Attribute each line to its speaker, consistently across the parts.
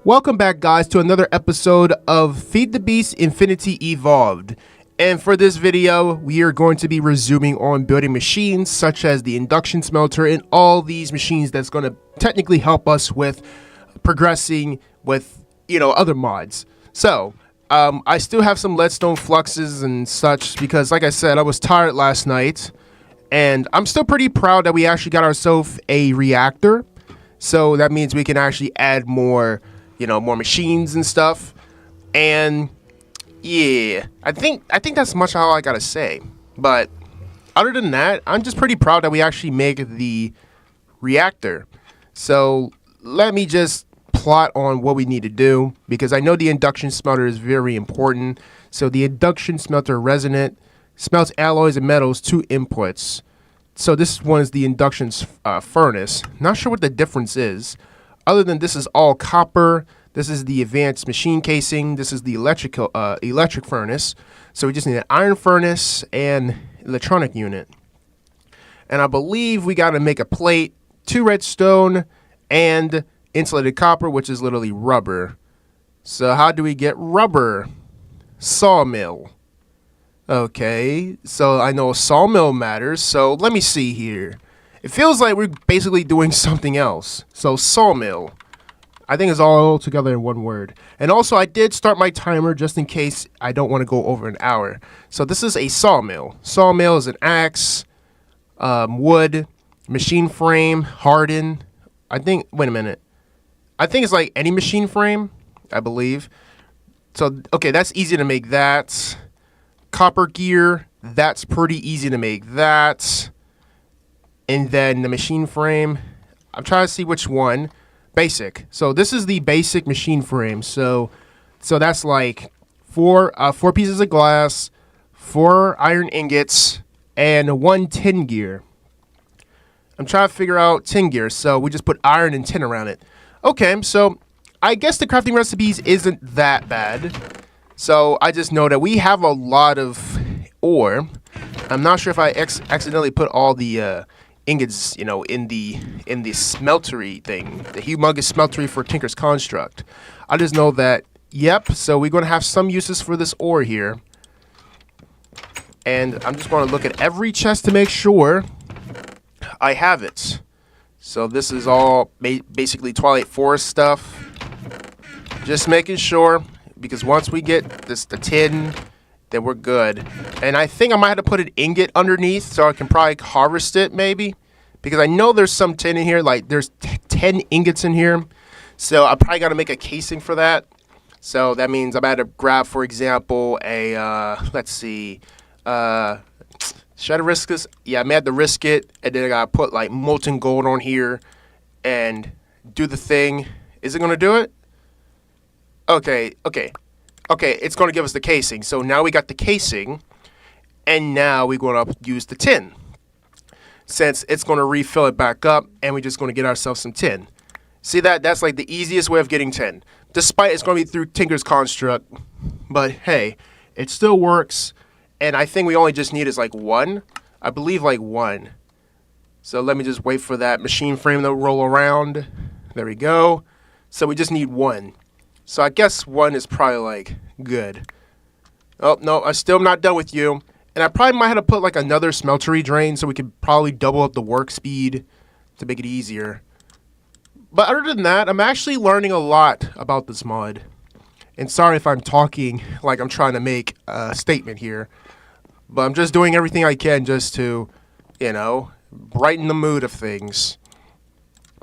Speaker 1: Welcome back, guys, to another episode of FTB Infinity Evolved. And for this video, we are going to be resuming on building machines such as the induction smelter and all these machines that's going to technically help us with progressing with, other mods. So, I still have some leadstone fluxes and such because, like I said, I was tired last night. And I'm still pretty proud that we actually got ourselves a reactor. So that means we can actually add more more machines and stuff. And yeah, I think that's much all I gotta say. But other than that, I'm just pretty proud that we actually make the reactor. So let me just plot on what we need to do, because I know the induction smelter is very important. So the induction smelter resonant smelts alloys and metals, 2 inputs. So this one is the induction furnace. Not sure what the difference is, other than this is all copper. This is the advanced machine casing. This is the electric furnace. So we just need an iron furnace and electronic unit. And I believe we got to make a plate, 2 redstone, and insulated copper, which is literally rubber. So how do we get rubber? Sawmill. Okay, so I know a sawmill matters. So let me see here. It feels like we're basically doing something else. So sawmill, I think it's all together in one word. And also I did start my timer just in case I don't want to go over an hour. So this is a sawmill. Sawmill is an axe, wood, machine frame, harden. Wait a minute. I think it's like any machine frame, I believe. So, okay, that's easy to make that. Copper gear, that's pretty easy to make that. And then the machine frame, I'm trying to see which one. Basic. So this is the basic machine frame. So that's like four pieces of glass, 4 iron ingots, and 1 tin gear. I'm trying to figure out tin gear, so we just put iron and tin around it. Okay, so I guess the crafting recipes isn't that bad. So I just know that we have a lot of ore. I'm not sure if I accidentally put all the ingots, in the smeltery thing, the humongous smeltery for Tinker's Construct. I just know that, yep, so we're going to have some uses for this ore here. And I'm just going to look at every chest to make sure I have it. So this is all basically Twilight Forest stuff. Just making sure, because once we get the tin, then we're good. And I think I might have to put an ingot underneath so I can probably harvest it, maybe. Because I know there's some tin in here, like there's 10 ingots in here. So I probably got to make a casing for that. So that means I might have to grab, for example, a, let's see, should I risk this? Yeah, I may have to risk it. And then I got to put like molten gold on here and do the thing. Is it going to do it? Okay, it's going to give us the casing. So now we got the casing, and now we're going to use the tin. Since it's going to refill it back up, and we're just going to get ourselves some tin. See that's like the easiest way of getting tin. Despite it's going to be through Tinker's Construct, but hey, it still works. And I think we only just need is like 1. I believe like 1. So let me just wait for that machine frame to roll around. There we go. So we just need 1. So I guess 1 is probably like good. Oh, no, I'm still not done with you. And I probably might have to put like another smeltery drain so we could probably double up the work speed to make it easier. But other than that, I'm actually learning a lot about this mod. And sorry if I'm talking like I'm trying to make a statement here. But I'm just doing everything I can just to, brighten the mood of things.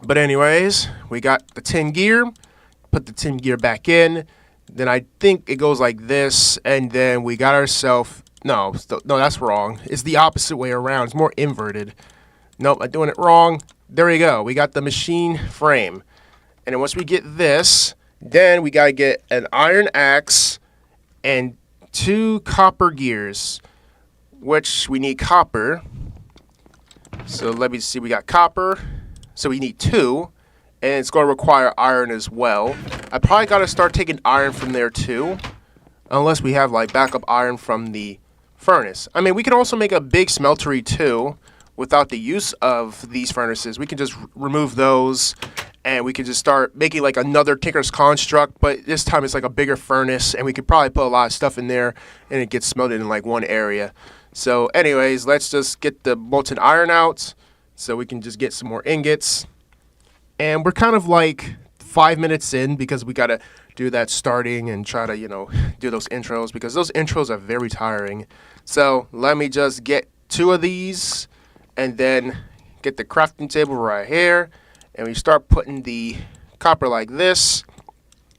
Speaker 1: But anyways, we got the tin gear. Put the tin gear back in. Then I think it goes like this. And then we got ourselves... No, that's wrong. It's the opposite way around. It's more inverted. Nope, I'm doing it wrong. There we go. We got the machine frame. And then once we get this, then we got to get an iron axe and 2 copper gears, which we need copper. So let me see. We got copper. So we need 2. And it's going to require iron as well. I probably got to start taking iron from there too. Unless we have like backup iron from the furnace. I mean, we can also make a big smeltery too without the use of these furnaces. We can just remove those and we could just start making like another Tinker's Construct, but this time it's like a bigger furnace, and we could probably put a lot of stuff in there, and it gets smelted in like one area. So anyways, let's just get the molten iron out, so we can just get some more ingots. And we're kind of like 5 minutes in, because we gotta do that starting and try to, you know, do those intros, because those intros are very tiring. So let me just get 2 of these, and then get the crafting table right here. And we start putting the copper like this.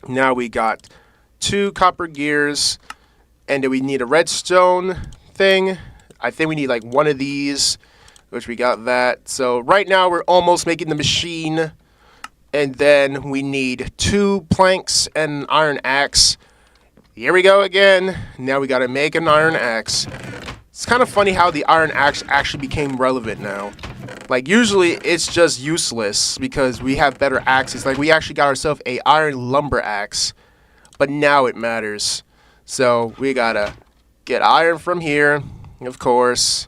Speaker 1: Now we got 2 copper gears, and then we need a redstone thing. I think we need like 1 of these, which we got that. So right now we're almost making the machine, and then we need 2 planks and an iron axe. Here we go again. Now we gotta make an iron axe. It's kind of funny how the iron axe actually became relevant now. Like, usually it's just useless because we have better axes. Like, we actually got ourselves a iron lumber axe, but now it matters. So we gotta get iron from here, of course.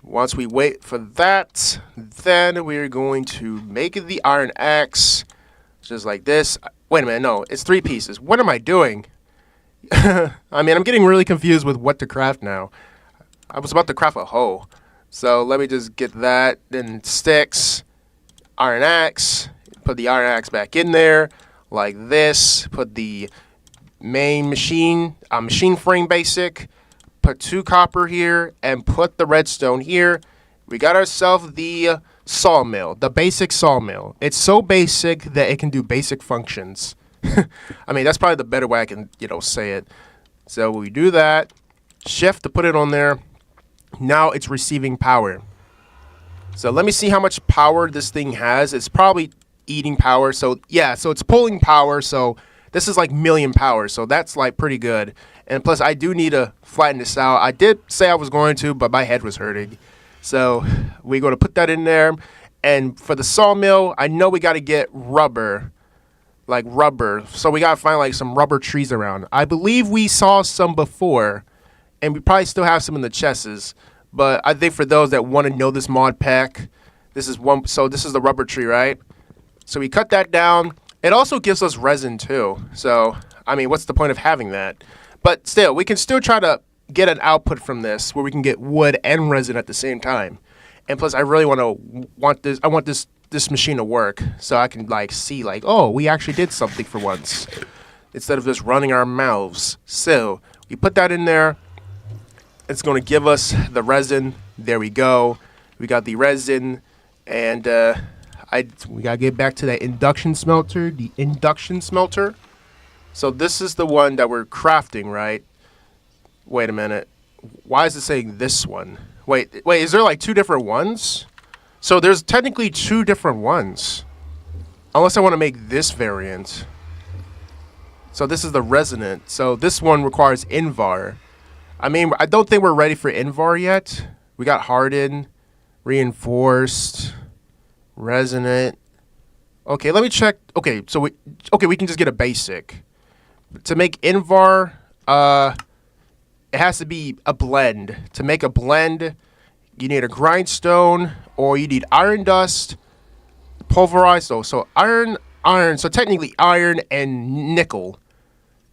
Speaker 1: Once we wait for that, then we're going to make the iron axe just like this. Wait a minute, no, it's 3 pieces. What am I doing? I mean, I'm getting really confused with what to craft now. I was about to craft a hoe. So let me just get that, then sticks, iron axe, put the iron axe back in there, like this, put the main machine frame basic, put 2 copper here, and put the redstone here. We got ourselves the sawmill, the basic sawmill. It's so basic that it can do basic functions. I mean, that's probably the better way I can, you know, say it. So we do that, shift to put it on there. Now it's receiving power. So let me see how much power this thing has. It's probably eating power. So yeah, so it's pulling power. So this is like million power. So that's like pretty good. And plus I do need to flatten this out. I did say I was going to, but my head was hurting. So we're going to put that in there. And for the sawmill, I know we got to get rubber. Like rubber. So we got to find like some rubber trees around. I believe we saw some before. And we probably still have some in the chests, but I think for those that want to know this mod pack, this is one. So this is the rubber tree, right? So we cut that down. It also gives us resin too. So I mean, what's the point of having that? But still, we can still try to get an output from this where we can get wood and resin at the same time. And plus, I really want this machine to work, so I can like see like, oh, we actually did something for once, instead of just running our mouths. So we put that in there. It's going to give us the resin. There we go. We got the resin, and we gotta get back to that induction smelter. The induction smelter. So this is the one that we're crafting, right? Wait a minute. Why is it saying this one? Wait. Is there like 2 different ones? So there's technically 2 different ones, unless I want to make this variant. So this is the resonant. So this one requires Invar. I mean, I don't think we're ready for Invar yet. We got hardened, reinforced, resonant. Okay, let me check. Okay, so we can just get a basic. To make Invar, it has to be a blend. To make a blend, you need a grindstone, or you need iron dust, pulverized. So iron. So technically iron and nickel.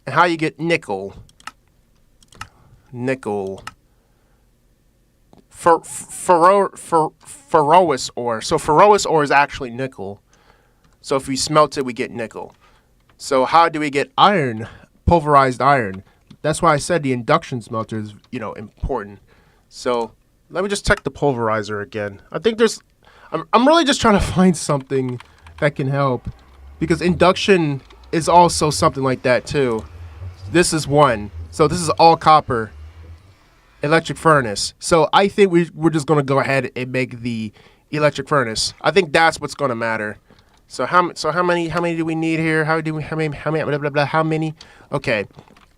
Speaker 1: And how you get nickel? Ferrous ore. So ferrous ore is actually nickel. So if we smelt it, we get nickel. So how do we get iron? Pulverized iron. That's why I said the induction smelter is, you know, important. So let me just check the pulverizer again. I think I'm really just trying to find something that can help, because induction is also something like that too. This is one. So this is all copper. Electric furnace. So I think we're just going to go ahead and make the electric furnace. I think that's what's going to matter. So how many do we need here? How many? Okay.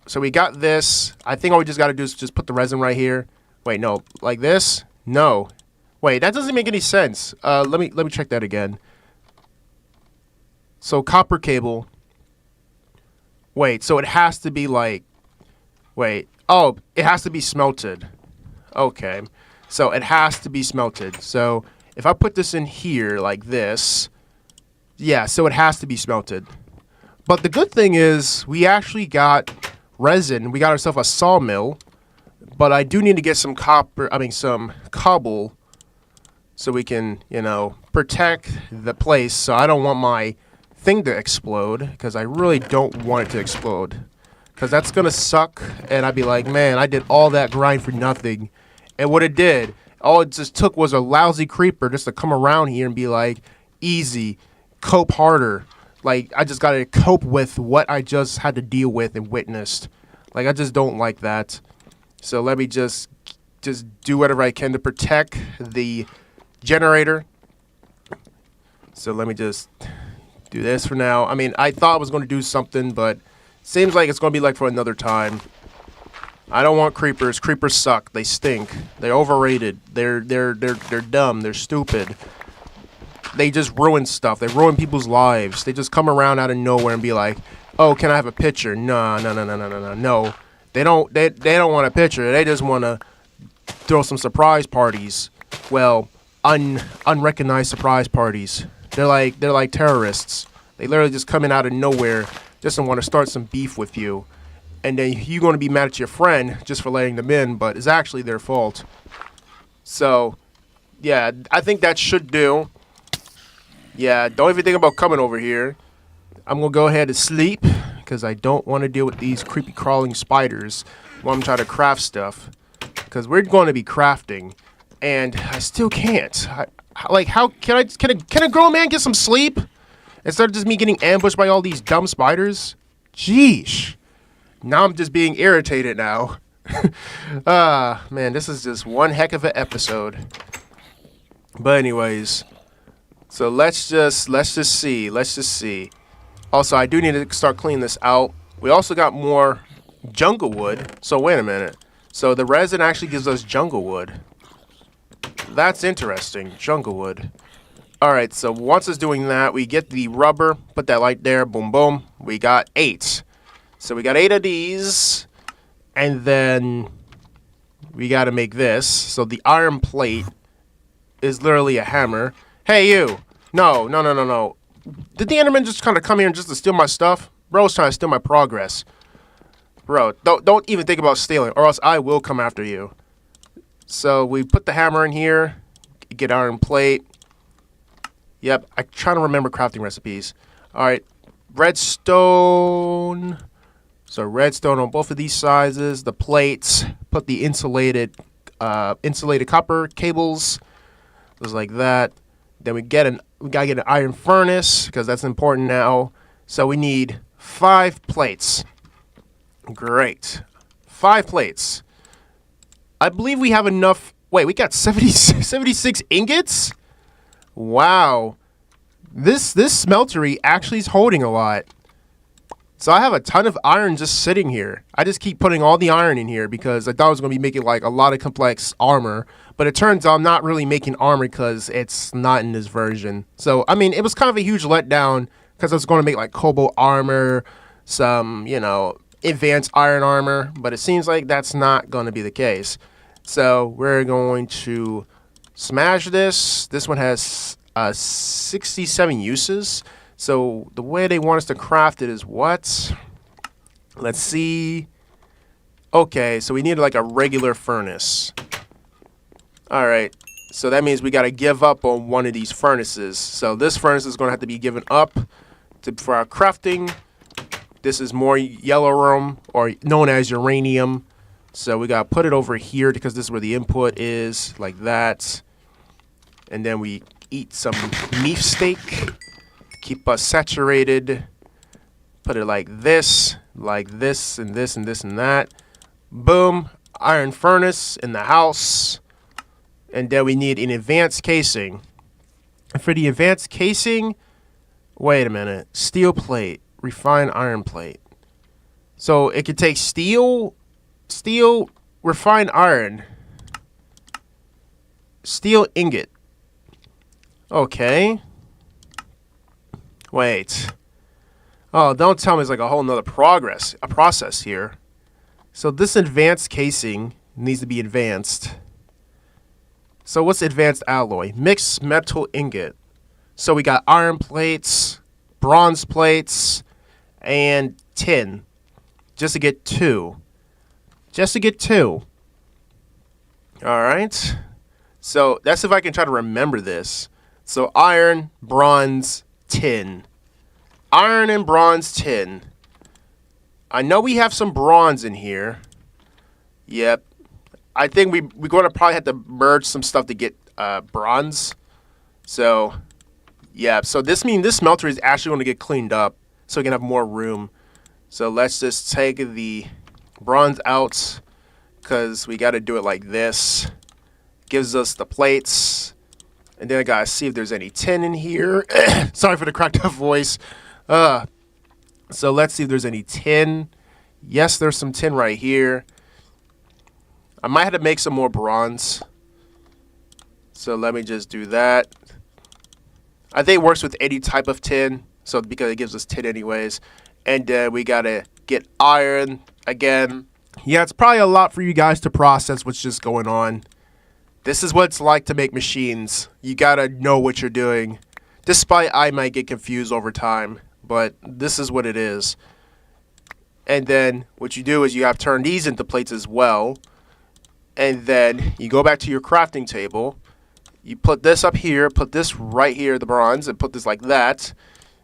Speaker 1: So we got this. I think all we just got to do is just put the resin right here. Wait, no, like this? No. Wait, that doesn't make any sense. Let me check that again. So copper cable. Wait, so it has to be like, wait. Oh, it has to be smelted. Okay. So it has to be smelted. So if I put this in here like this, Yeah, so it has to be smelted. But the good thing is we actually got resin. We got ourselves a sawmill. But I do need to get some some cobble so we can, protect the place. So I don't want my thing to explode because I really don't want it to explode. Because that's going to suck. And I'd be like, man, I did all that grind for nothing. And what it did, all it just took was a lousy creeper just to come around here and be like, easy, cope harder. Like, I just got to cope with what I just had to deal with and witnessed. Like, I just don't like that. So let me just do whatever I can to protect the generator. So let me just do this for now. I mean, I thought I was going to do something, but seems like it's going to be like for another time. I don't want creepers. Creepers suck. They stink. They're overrated. They're dumb. They're stupid. They just ruin stuff. They ruin people's lives. They just come around out of nowhere and be like, "Oh, can I have a picture?" No. They don't want a picture. They just want to throw some surprise parties. Well, unrecognized surprise parties. They're like terrorists. They literally just come in out of nowhere just to want to start some beef with you. And then you're going to be mad at your friend just for letting them in, but it's actually their fault. So, yeah, I think that should do. Yeah, don't even think about coming over here. I'm going to go ahead and sleep because I don't want to deal with these creepy crawling spiders while I'm trying to craft stuff. Because we're going to be crafting, and I still can't. How can a grown man get some sleep instead of just me getting ambushed by all these dumb spiders? Jeesh. Now I'm just being irritated now. Man, this is just one heck of an episode. But anyways, so let's just see. Also, I do need to start cleaning this out. We also got more jungle wood. So wait a minute. So the resin actually gives us jungle wood. That's interesting. Jungle wood. Alright, so once it's doing that, we get the rubber. Put that light there. Boom, boom. We got 8. So we got 8 of these. And then we got to make this. So the iron plate is literally a hammer. Hey, you. No. Did the Enderman just kind of come here just to steal my stuff? Bro's trying to steal my progress. Bro, don't even think about stealing, or else I will come after you. So we put the hammer in here. Get iron plate. Yep, I'm trying to remember crafting recipes. Alright, redstone. So redstone on both of these sizes. The plates. Put the insulated copper cables. Just like that. Then we gotta get an iron furnace because that's important now. So we need 5 plates. Great. 5 plates. I believe we have enough. Wait, we got 76 ingots? Wow. This smeltery actually is holding a lot. So I have a ton of iron just sitting here. I just keep putting all the iron in here because I thought I was going to be making like a lot of complex armor. But it turns out I'm not really making armor because it's not in this version. So, I mean, it was kind of a huge letdown because I was going to make like cobalt armor, some, advanced iron armor. But it seems like that's not going to be the case. So we're going to smash this. This one has 67 uses. So the way they want us to craft it is what? Let's see. Okay, so we need like a regular furnace. Alright, so that means we got to give up on one of these furnaces. So this furnace is going to have to be given up for our crafting. This is more yellow room, or known as uranium. So we got to put it over here because this is where the input is, like that. And then we eat some beef steak. Keep us saturated. Put it like this, and this, and this, and that. Boom. Iron furnace in the house. And then we need an advanced casing. And for the advanced casing, wait a minute. Steel plate. Refined iron plate. So it could take steel, refined iron, steel ingot. Okay. Wait. Oh, don't tell me it's like a whole nother process here. So this advanced casing needs to be advanced. So what's advanced alloy? Mixed metal ingot. So we got iron plates, bronze plates, and tin. Just to get 2. Just to get 2. Alright. So that's if I can try to remember this. So iron, bronze, tin. Iron and bronze, tin. I know we have some bronze in here. Yep. I think we're going to probably have to merge some stuff to get bronze. So, yeah. So this means this smelter is actually going to get cleaned up so we can have more room. So let's just take the bronze out because we got to do it like this. Gives us the plates. And then I got to see if there's any tin in here. Sorry for the cracked up voice. So let's see if there's any tin. Yes, there's some tin right here. I might have to make some more bronze. So let me just do that. I think it works with any type of tin. So because it gives us tin anyways. And then we got to get iron again. Yeah, it's probably a lot for you guys to process what's just going on. This is what it's like to make machines. You got to know what you're doing. Despite I might get confused over time. But this is what it is. And then what you do is you have to turn these into plates as well. And then you go back to your crafting table. You put this up here, put this right here, the bronze, and put this like that.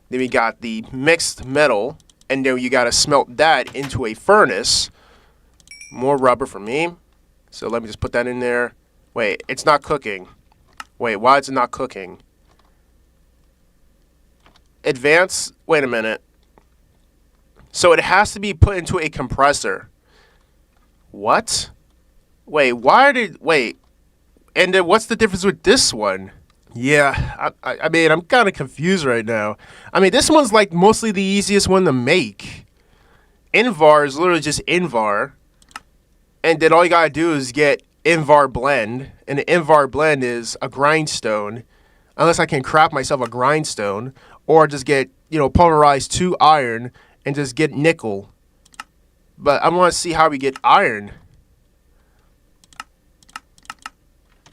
Speaker 1: Then we got the mixed metal. And then you got to smelt that into a furnace. More rubber for me. So let me just put that in there. Wait, it's not cooking. Wait, why is it not cooking? Advance. Wait a minute. So it has to be put into a compressor. What? Wait, wait. And then what's the difference with this one? Yeah, I mean, I'm kind of confused right now. I mean, this one's like mostly the easiest one to make. Invar is literally just Invar. And then all you gotta do is get Invar blend. And the Invar blend is a grindstone. Unless I can craft myself a grindstone. Or just get, pulverize 2 iron and just get nickel. But I want to see how we get iron.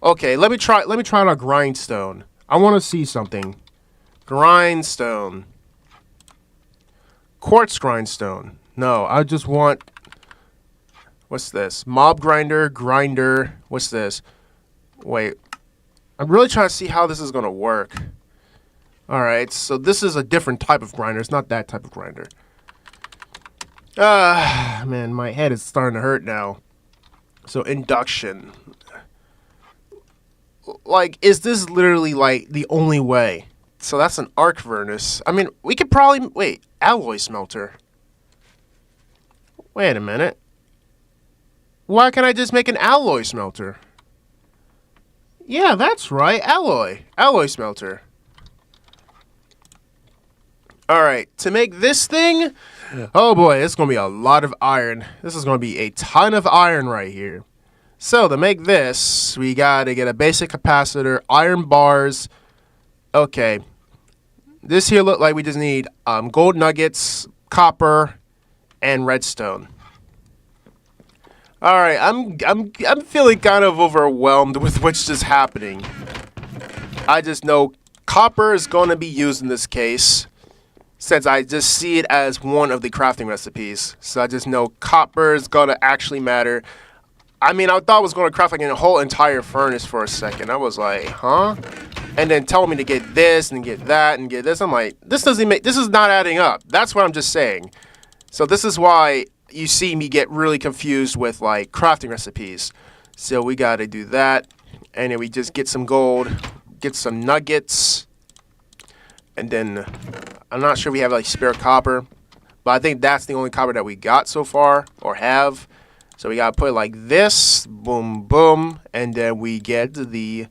Speaker 1: Okay, let me try on a grindstone. I want to see something. Grindstone. Quartz grindstone. No, I just want... What's this? Mob grinder, grinder. What's this? Wait. I'm really trying to see how this is going to work. Alright, so this is a different type of grinder. It's not that type of grinder. Man, my head is starting to hurt now. So, induction. Like, is this literally, like, the only way? So that's an arc furnace. I mean, we could probably... Wait, alloy smelter. Wait a minute. Why can't I just make an alloy smelter? Yeah, that's right. Alloy. Alloy smelter. Alright, to make this thing... Oh boy, it's going to be a lot of iron. This is going to be a ton of iron right here. So, to make this, we got to get a basic capacitor, iron bars. Okay. This here look like we just need gold nuggets, copper, and redstone. Alright, I'm feeling kind of overwhelmed with what's just happening. I just know copper is going to be used in this case, since I just see it as one of the crafting recipes. So I just know copper is going to actually matter. I mean, I thought I was going to craft like a whole entire furnace for a second. I was like, huh? And then telling me to get this and get that and get this. I'm like, this is not adding up. That's what I'm just saying. So this is why you see me get really confused with like crafting recipes. So we got to do that. And then we just get some gold, get some nuggets. And then I'm not sure we have like spare copper. But I think that's the only copper that we got so far or have. So we got to put it like this. Boom, boom. And then we get the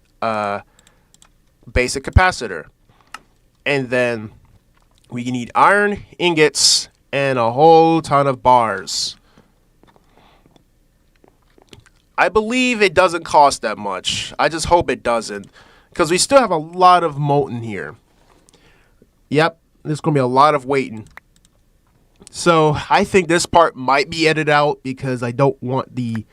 Speaker 1: basic capacitor. And then we need iron ingots and a whole ton of bars. I believe it doesn't cost that much. I just hope it doesn't. Because we still have a lot of molten here. Yep, there's going to be a lot of waiting. So I think this part might be edited out because I don't want the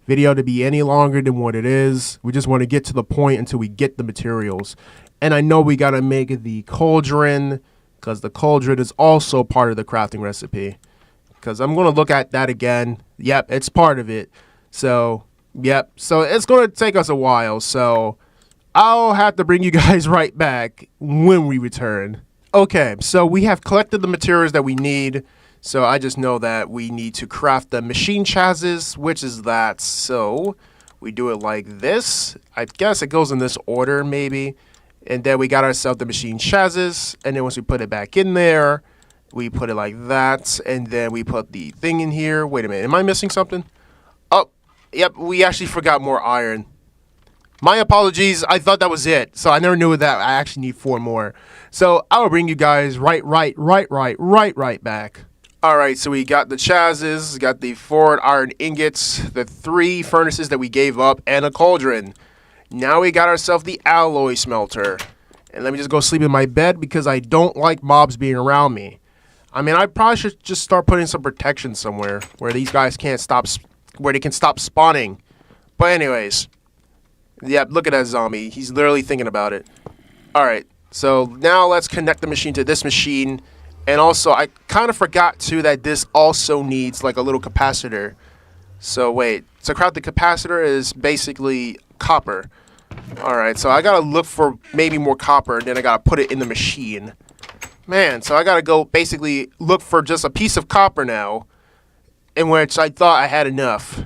Speaker 1: video to be any longer than what it is. We just want to get to the point until we get the materials. And I know we gotta make the cauldron, because the cauldron is also part of the crafting recipe. Because I'm gonna look at that again. Yep, it's part of it. So, yep. So it's gonna take us a while. So I'll have to bring you guys right back when we return. Okay, so we have collected the materials that we need. So I just know that we need to craft the machine chassis, which is that. So we do it like this. I guess it goes in this order, maybe. And then we got ourselves the machine chassis. And then once we put it back in there, we put it like that. And then we put the thing in here. Wait a minute, am I missing something? Oh, yep, we actually forgot more iron. My apologies, I thought that was it. So I never knew that I actually need 4 more. So I will bring you guys right back. Alright, so we got the chassis, got the 4 iron ingots, the 3 furnaces that we gave up, and a cauldron. Now we got ourselves the alloy smelter. And let me just go sleep in my bed because I don't like mobs being around me. I mean, I probably should just start putting some protection somewhere where these guys can't stop, where they can stop spawning. But anyways, yep, look at that zombie. He's literally thinking about it. Alright, so now let's connect the machine to this machine. And also, I kind of forgot too that this also needs like a little capacitor. So wait, to craft the capacitor is basically copper. Alright, so I gotta look for maybe more copper, and then I gotta put it in the machine. Man, so I gotta go basically look for just a piece of copper now, in which I thought I had enough.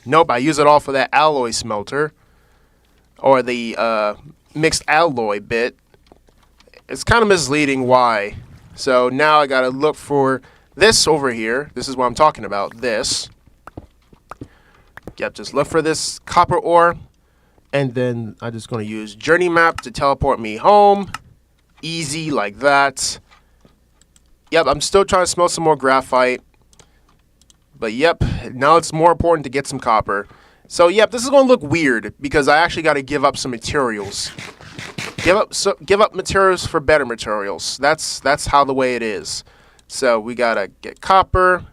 Speaker 1: Nope, I use it all for that alloy smelter. Or the mixed alloy bit. It's kind of misleading why. So now I gotta look for this over here. This is what I'm talking about. This. Yep, just look for this copper ore. And then I'm just gonna use journey map to teleport me home. Easy like that. Yep, I'm still trying to smelt some more graphite. But yep, now it's more important to get some copper. So yep, this is gonna look weird because I actually gotta give up some materials. Give up materials for better materials. That's how the way it is. So we gotta get copper.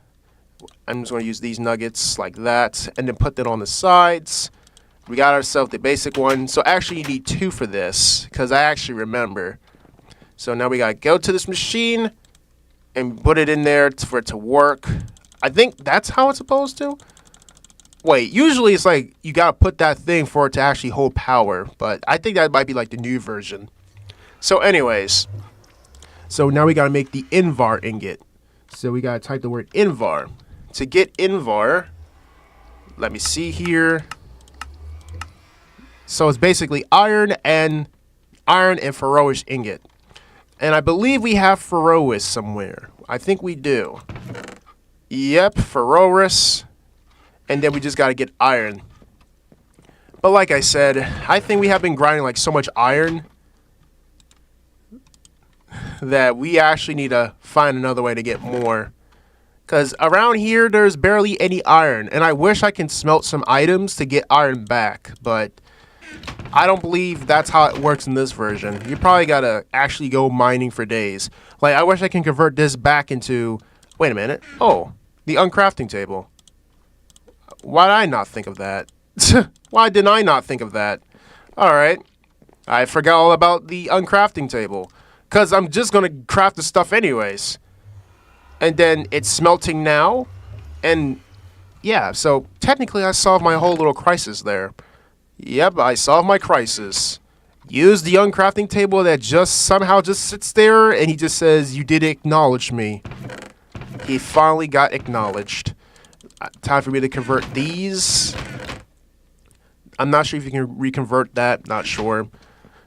Speaker 1: I'm just gonna use these nuggets like that, and then put that on the sides. We got ourselves the basic one. So actually, you need 2 for this because I actually remember. So now we gotta go to this machine and put it in there for it to work. I think that's how it's supposed to. Wait, usually it's like you gotta put that thing for it to actually hold power, but I think that might be like the new version. So anyways, so now we gotta make the invar ingot. So we gotta type the word invar. To get invar, let me see here. So it's basically iron and ferrous ingot. And I believe we have ferrous somewhere. I think we do. Yep, ferrous. And then we just got to get iron. But like I said, I think we have been grinding like so much iron that we actually need to find another way to get more. Because around here, there's barely any iron. And I wish I can smelt some items to get iron back. But I don't believe that's how it works in this version. You probably got to actually go mining for days. Like, I wish I can convert this back into... Wait a minute. Oh, the uncrafting table. Why did I not think of that? Why didn't I not think of that? Alright. I forgot all about the uncrafting table. Because I'm just going to craft the stuff anyways. And then it's smelting now. And yeah, so technically I solved my whole little crisis there. Yep, I solved my crisis. Use the uncrafting table that just somehow just sits there. And he just says, you did acknowledge me. He finally got acknowledged. Time for me to convert these. I'm not sure if you can reconvert that. Not sure.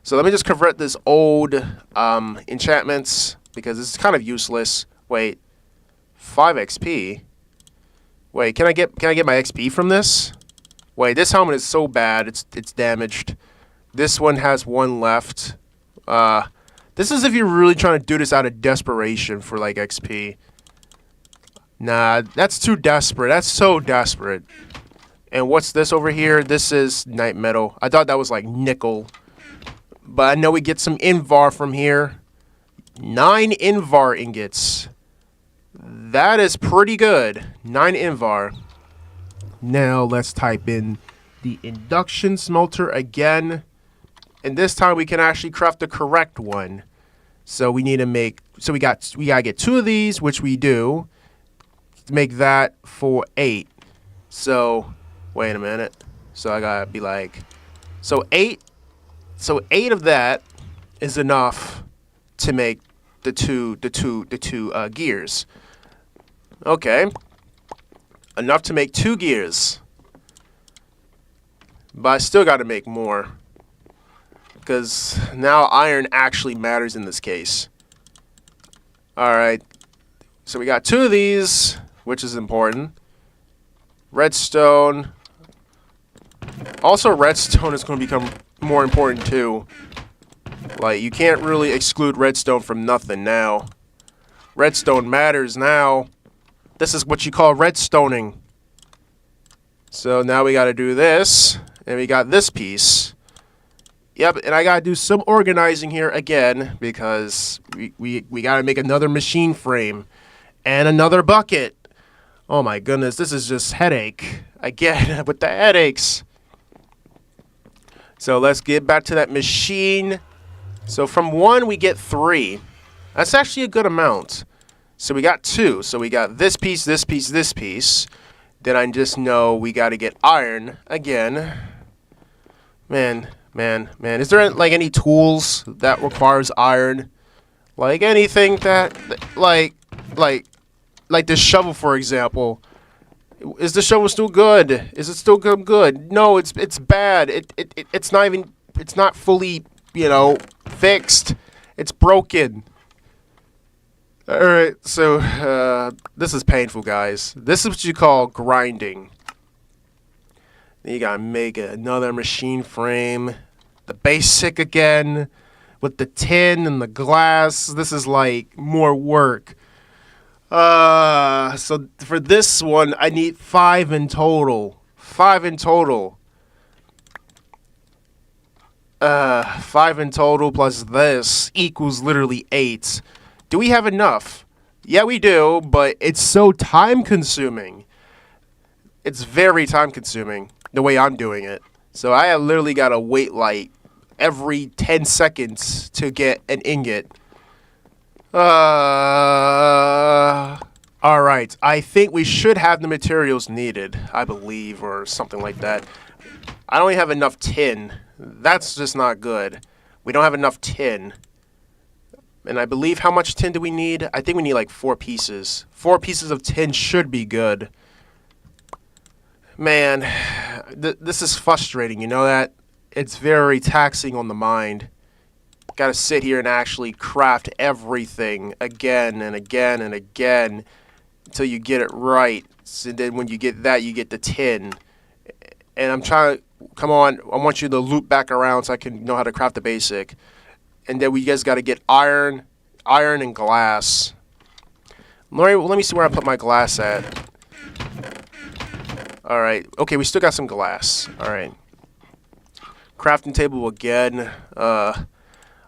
Speaker 1: So let me just convert this old enchantments because it's kind of useless. Wait, 5 XP. Wait, can I get my XP from this? Wait, this helmet is so bad. It's damaged. This one has 1 left. This is if you're really trying to do this out of desperation for like XP. Nah, that's too desperate. That's so desperate. And what's this over here? This is night metal. I thought that was like nickel. But I know we get some invar from here. 9 invar ingots. That is pretty good. 9 invar. Now let's type in the induction smelter again. And this time we can actually craft the correct one. So we need to make, so we gotta get 2 of these, which we do, to make that for 8. So, wait a minute. So I gotta be like, so 8 of that is enough to make the two gears. Okay. Enough to make 2 gears. But I still gotta make more. Because now iron actually matters in this case. Alright. So we got 2 of these, which is important. Redstone. Also, redstone is going to become more important too. Like, you can't really exclude redstone from nothing now. Redstone matters now. This is what you call redstoning. So now we got to do this. And we got this piece. Yep, and I got to do some organizing here again. Because we got to make another machine frame. And another bucket. Oh my goodness, this is just headache. Again, with the headaches. So let's get back to that machine. So from 1, we get 3. That's actually a good amount. So we got 2. So we got this piece, this piece, this piece. Then I just know we got to get iron again. Man. Is there like any tools that requires iron? Like anything that, like the shovel, for example. Is the shovel still good? Is it still good? No, it's bad. It's not fully, fixed. It's broken. Alright, so this is painful, guys. This is what you call grinding. Then you gotta make another machine frame. The basic again. With the tin and the glass. This is like more work. So for this one, I need 5 in total. 5 in total. 5 in total plus this equals literally 8. Do we have enough? Yeah, we do, but it's so time consuming. It's very time consuming, the way I'm doing it. So I have literally got to wait like every 10 seconds to get an ingot. Alright, I think we should have the materials needed, I believe, or something like that. I don't even have enough tin. That's just not good. We don't have enough tin. And I believe, how much tin do we need? I think we need like 4 pieces. 4 pieces of tin should be good. Man, this is frustrating, you know that? It's very taxing on the mind. Gotta sit here and actually craft everything again and again and again until you get it right. So then when you get that, you get the tin. And I'm trying to, come on, I want you to loop back around so I can know how to craft the basic. And then we guys gotta get iron and glass. Let me see where I put my glass at. Alright, okay, we still got some glass. Alright. Crafting table again.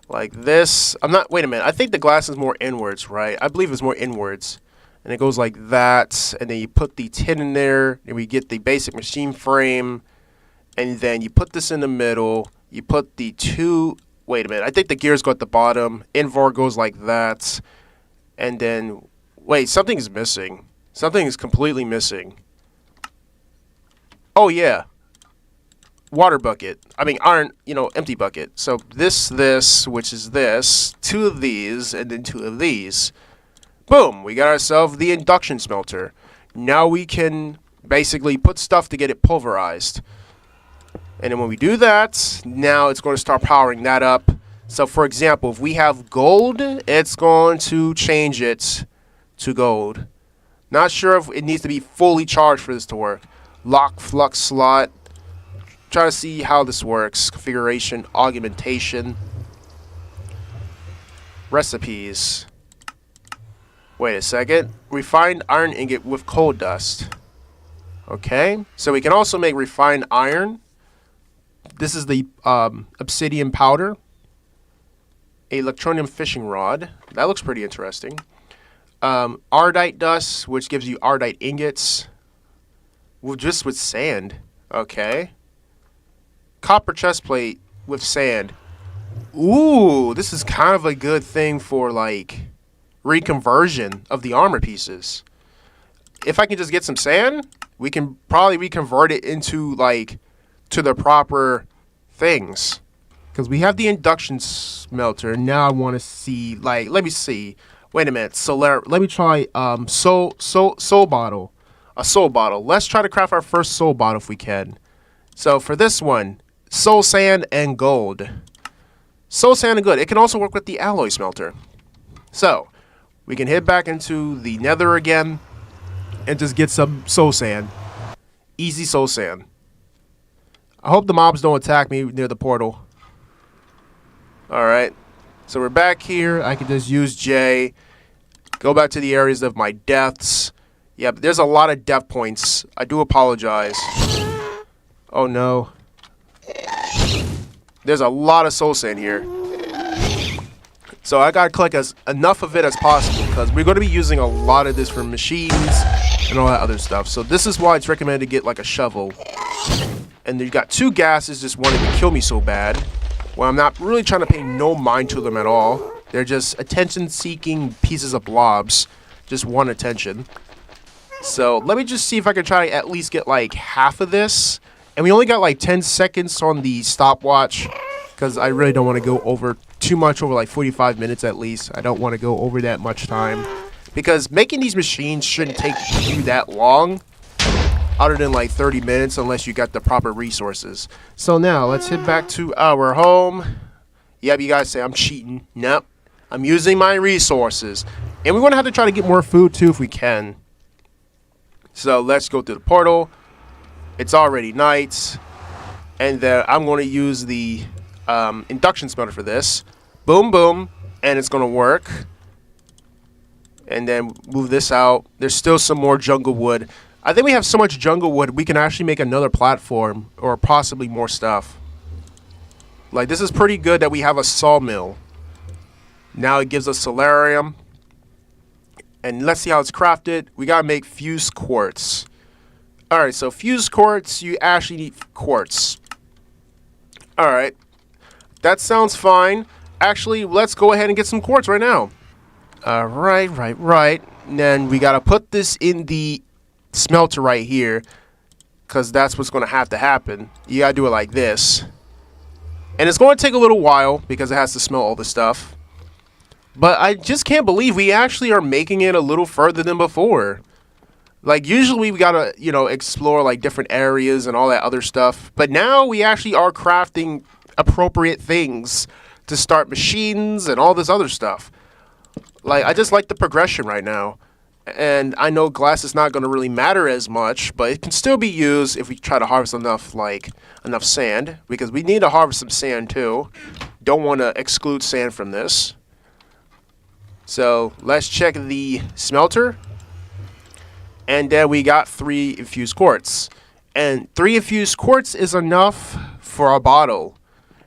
Speaker 1: Like this. Wait a minute. I think the glass is more inwards, right? I believe it's more inwards. And it goes like that. And then you put the tin in there. And we get the basic machine frame. And then you put this in the middle. You put the 2... Wait a minute. I think the gears go at the bottom. Invar goes like that. And then... Wait, something is missing. Something is completely missing. Oh, yeah. Water bucket. I mean, iron, empty bucket. So this, which is this, 2 of these, and then 2 of these. Boom! We got ourselves the induction smelter. Now we can basically put stuff to get it pulverized. And then when we do that, now it's going to start powering that up. So for example, if we have gold, it's going to change it to gold. Not sure if it needs to be fully charged for this to work. Lock flux slot. Try to see how this works. Configuration, augmentation, recipes. Wait a second. Refined iron ingot with coal dust. Okay. So we can also make refined iron. This is the obsidian powder. Electronium fishing rod. That looks pretty interesting. Ardite dust, which gives you ardite ingots. Just with sand. Okay. Copper chest plate with sand. Ooh, this is kind of a good thing for, like, reconversion of the armor pieces. If I can just get some sand, we can probably reconvert it into, like, to the proper things. Because we have the induction smelter. Now I want to see, like, let me see. Wait a minute. Let me try soul bottle. A soul bottle. Let's try to craft our first soul bottle if we can. So for this one, soul sand and gold. Soul sand and good. It can also work with the alloy smelter. So we can head back into the nether again and just get some soul sand. Easy soul sand. I hope the mobs don't attack me near the portal. Alright. So we're back here. I can just use J. Go back to the areas of my deaths. Yep, there's a lot of death points. I do apologize. Oh no. There's a lot of soul sand here. So I gotta collect enough of it as possible because we're going to be using a lot of this for machines and all that other stuff. So this is why it's recommended to get like a shovel. And you got two gases just wanting to kill me so bad. Well, I'm not really trying to pay no mind to them at all. They're just attention-seeking pieces of blobs. Just want attention. So let me just see if I can try to at least get like half of this. And we only got like 10 seconds on the stopwatch because I really don't want to go over too much, over like 45 minutes at least. I don't want to go over that much time because making these machines shouldn't take you that long, other than like 30 minutes unless you got the proper resources. So now let's head back to our home. Yep, you guys say I'm cheating. Nope, I'm using my resources. And we're going to have to try to get more food too if we can. So let's go through the portal. It's already night. And then I'm going to use the induction smelter for this. Boom, boom. And it's going to work. And then move this out. There's still some more jungle wood. I think we have so much jungle wood, we can actually make another platform or possibly more stuff. Like, this is pretty good that we have a sawmill. Now it gives us solarium. And let's see how it's crafted. We got to make fused quartz. Alright, so fused quartz, you actually need quartz. Alright. That sounds fine. Actually, let's go ahead and get some quartz right now. Right. And then we got to put this in the smelter right here, because that's what's going to have to happen. You got to do it like this. And it's going to take a little while, because it has to smelt all the stuff. But I just can't believe we actually are making it a little further than before. Like, usually we gotta, you know, explore, like, different areas and all that other stuff. But now we actually are crafting appropriate things to start machines and all this other stuff. Like, I just like the progression right now. And I know glass is not going to really matter as much, but it can still be used if we try to harvest enough sand. Because we need to harvest some sand, too. Don't want to exclude sand from this. So, let's check the smelter. And then we got 3 infused quartz. And 3 infused quartz is enough for a bottle.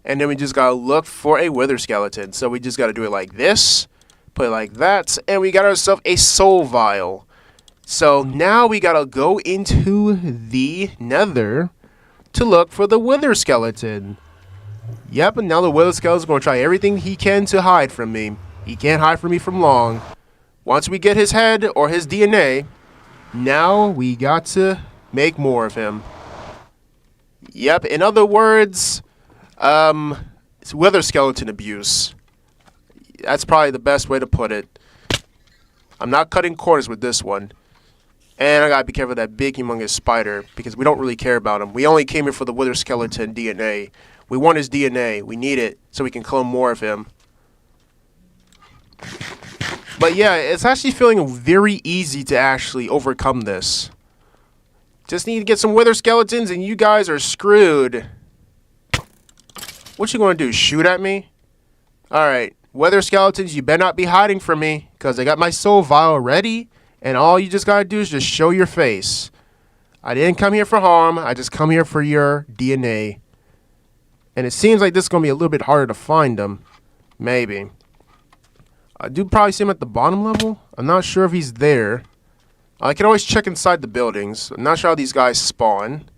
Speaker 1: And then we just gotta look for a wither skeleton. So we just gotta do it like this. Put it like that. And we got ourselves a soul vial. So now we gotta go into the nether to look for the wither skeleton. Yep, and now the wither skeleton's gonna try everything he can to hide from me. He can't hide from me for long. Once we get his head or his DNA, now we got to make more of him. Yep, in other words, it's wither skeleton abuse. That's probably the best way to put it. I'm not cutting corners with this one. And I gotta be careful of that big humongous spider, because we don't really care about him. We only came here for the wither skeleton DNA. We want his DNA. We need it so we can clone more of him. But yeah, it's actually feeling very easy to actually overcome this. Just need to get some wither skeletons and you guys are screwed. What you gonna do, shoot at me? Alright, wither skeletons, you better not be hiding from me, because I got my soul vial ready, and all you just gotta do is just show your face. I didn't come here for harm, I just come here for your DNA. And it seems like this is gonna be a little bit harder to find them. Maybe. I do probably see him at the bottom level. I'm not sure if he's there. I can always check inside the buildings. I'm not sure how these guys spawn.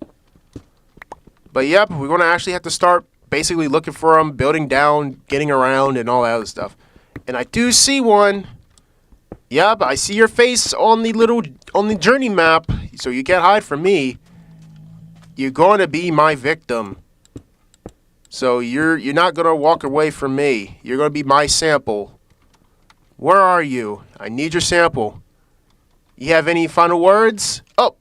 Speaker 1: But yep, we're going to actually have to start basically looking for them, building down, getting around, and all that other stuff. And I do see one. Yep, I see your face on the journey map, so you can't hide from me. You're going to be my victim. So you're not going to walk away from me. You're going to be my sample. Where are you? I need your sample. You have any final words? Oh,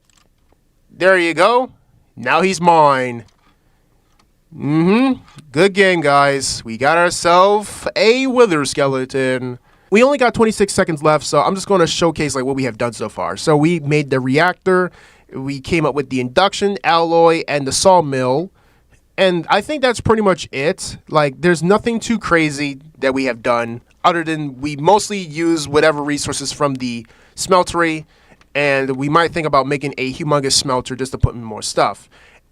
Speaker 1: there you go. Now he's mine. Good game, guys. We got ourselves a wither skeleton. We only got 26 seconds left, so I'm just going to showcase like what we have done so far. So we made the reactor. We came up with the induction, alloy, and the sawmill. And I think that's pretty much it. Like, there's nothing too crazy that we have done other than we mostly use whatever resources from the smeltery, and we might think about making a humongous smelter just to put in more stuff.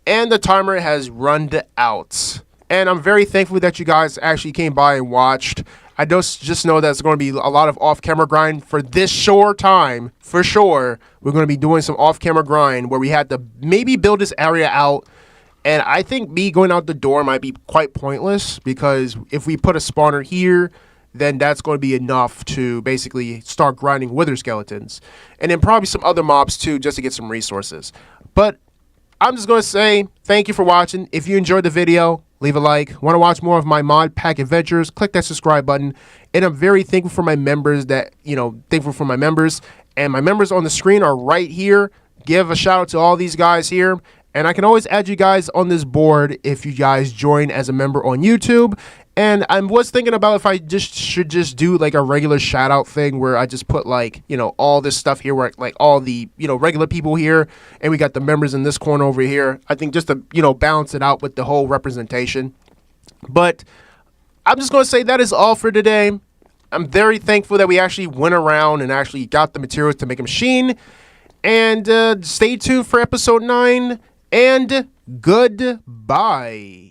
Speaker 1: And the timer has run out. And I'm very thankful that you guys actually came by and watched. I just know that it's going to be a lot of off-camera grind for this short time. For sure, we're going to be doing some off-camera grind where we had to maybe build this area out. And I think me going out the door might be quite pointless, because if we put a spawner here, then that's going to be enough to basically start grinding wither skeletons. And then probably some other mobs too, just to get some resources. But I'm just going to say thank you for watching. If you enjoyed the video, leave a like. Want to watch more of my mod pack adventures, click that subscribe button. And I'm very thankful for my members and my members on the screen are right here. Give a shout out to all these guys here. And I can always add you guys on this board if you guys join as a member on YouTube. And I was thinking about if I should do like a regular shout out thing where I just put like, all this stuff here, where like all the, regular people here, and we got the members in this corner over here. I think just to, balance it out with the whole representation. But I'm just going to say that is all for today. I'm very thankful that we actually went around and actually got the materials to make a machine. And stay tuned for episode 9. And goodbye.